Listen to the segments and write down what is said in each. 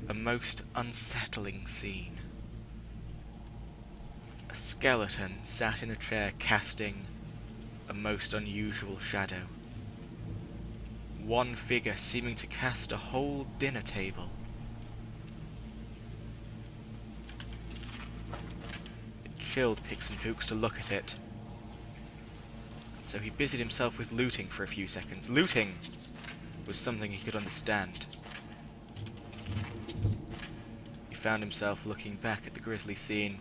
A most unsettling scene. A skeleton sat in a chair casting a most unusual shadow. One figure seeming to cast a whole dinner table. It chilled Pixen Pooks to look at it. And so he busied himself with looting for a few seconds. Looting was something he could understand. He found himself looking back at the grisly scene.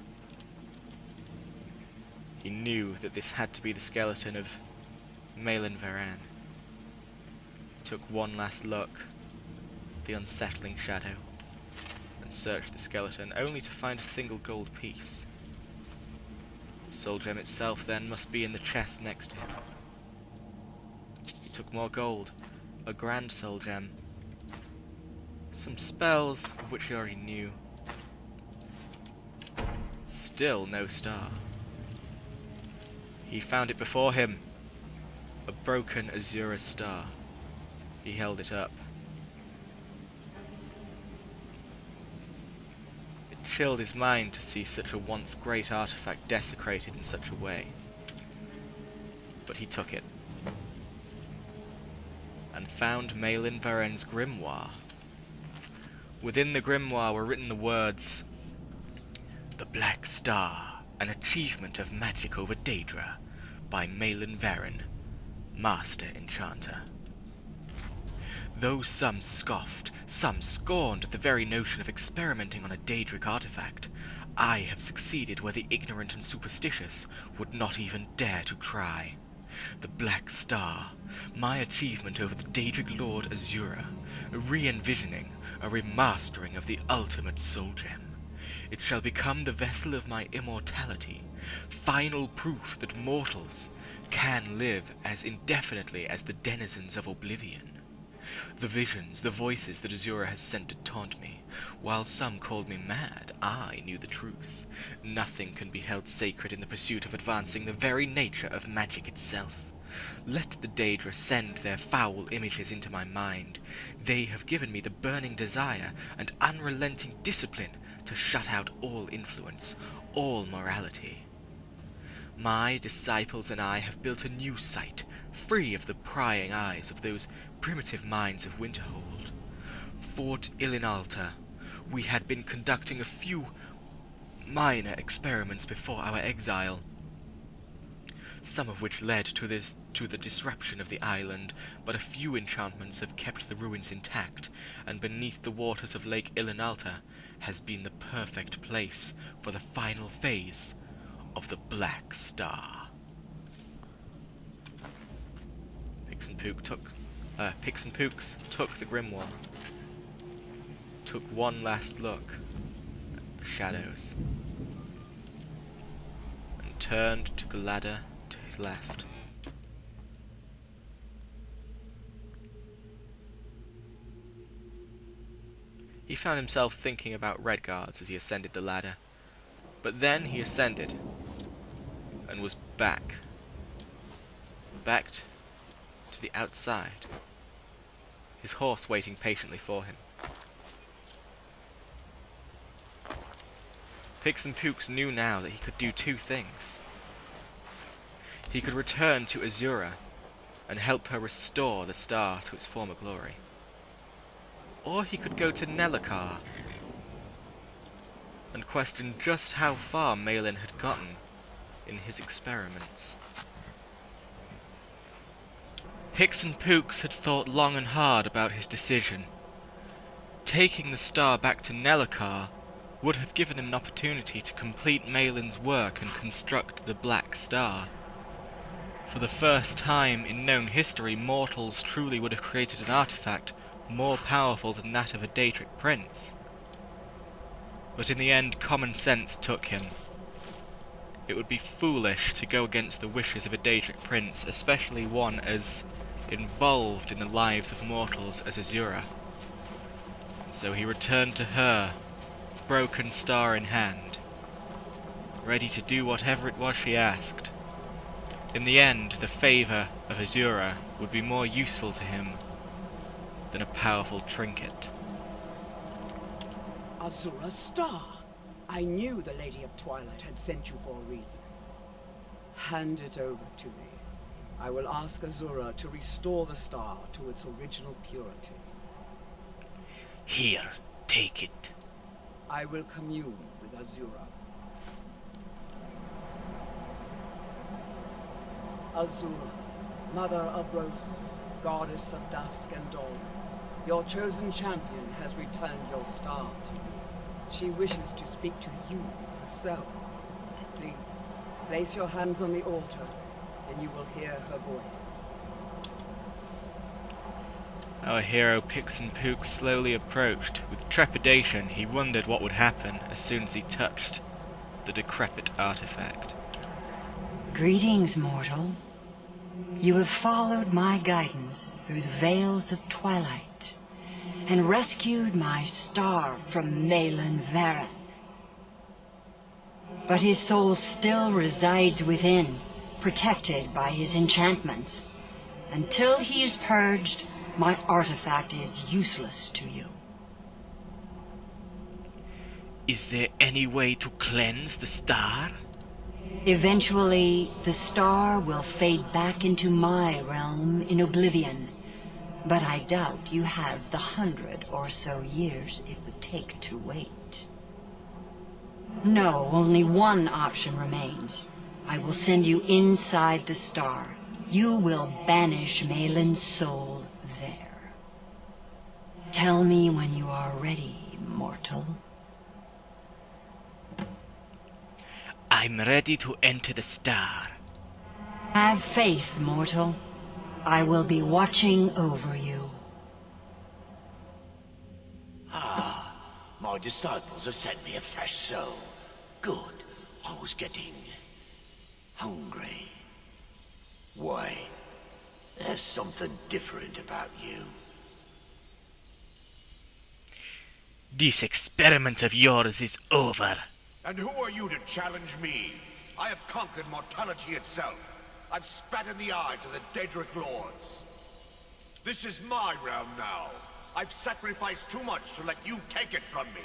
He knew that this had to be the skeleton of Malin Varan. He took one last look at the unsettling shadow and searched the skeleton, only to find a single gold piece. The soul gem itself then must be in the chest next to him. He took more gold, a grand soul gem, some spells of which he already knew. Still no star. He found it before him. A broken Azura star. He held it up. It chilled his mind to see such a once great artefact desecrated in such a way. But he took it. And found Malin Varen's grimoire. Within the grimoire were written the words, "The Black Star, an achievement of magic over Daedra, by Malin Varen, Master Enchanter." Though some scoffed, some scorned at the very notion of experimenting on a Daedric artefact, I have succeeded where the ignorant and superstitious would not even dare to try. The Black Star, my achievement over the Daedric Lord Azura, a re-envisioning, a remastering of the ultimate soul gem. It shall become the vessel of my immortality, final proof that mortals can live as indefinitely as the denizens of oblivion. The visions, the voices that Azura has sent to taunt me, while some called me mad, I knew the truth. Nothing can be held sacred in the pursuit of advancing the very nature of magic itself. Let the Daedra send their foul images into my mind. They have given me the burning desire and unrelenting discipline to shut out all influence, all morality. My disciples and I have built a new site, free of the prying eyes of those primitive minds of Winterhold. Fort Ilinalta. We had been conducting a few minor experiments before our exile, some of which led to the disruption of the island, but a few enchantments have kept the ruins intact, and beneath the waters of Lake Ilinalta has been the perfect place for the final phase of the Black Star. Pixen Pooks took the grimoire, took one last look at the shadows, and turned to the ladder to his left. He found himself thinking about Redguards as he ascended the ladder, but then he ascended, and was backed to the outside, his horse waiting patiently for him. Pixen Pooks knew now that he could do two things. He could return to Azura and help her restore the star to its former glory. Or he could go to Nelakar and question just how far Malin had gotten in his experiments. Pixen Pooks had thought long and hard about his decision. Taking the star back to Nelakar would have given him an opportunity to complete Malin's work and construct the Black Star. For the first time in known history, mortals truly would have created an artifact more powerful than that of a Daedric Prince. But in the end, common sense took him. It would be foolish to go against the wishes of a Daedric Prince, especially one as involved in the lives of mortals as Azura. And so he returned to her, broken star in hand, ready to do whatever it was she asked. In the end, the favour of Azura would be more useful to him than a powerful trinket. Azura's star. I knew the Lady of Twilight had sent you for a reason. Hand it over to me. I will ask Azura to restore the star to its original purity. Here, take it. I will commune with Azura. Azura, Mother of Roses, Goddess of Dusk and Dawn, your chosen champion has returned your star to you. She wishes to speak to you herself. Please, place your hands on the altar, and you will hear her voice. Our hero Pixen Pooks slowly approached. With trepidation, he wondered what would happen as soon as he touched the decrepit artifact. Greetings, mortal. You have followed my guidance through the veils of twilight, and rescued my star from Malyn Varen. But his soul still resides within, protected by his enchantments. Until he is purged, my artifact is useless to you. Is there any way to cleanse the star? Eventually, the star will fade back into my realm in oblivion. But I doubt you have the 100 or so years it would take to wait. No, only one option remains. I will send you inside the star. You will banish Malyn's soul there. Tell me when you are ready, mortal. I'm ready to enter the star. Have faith, mortal. I will be watching over you. My disciples have sent me a fresh soul. Good. I was getting hungry. Why? There's something different about you. This experiment of yours is over. And who are you to challenge me? I have conquered mortality itself. I've spat in the eyes of the Daedric Lords. This is my realm now. I've sacrificed too much to let you take it from me.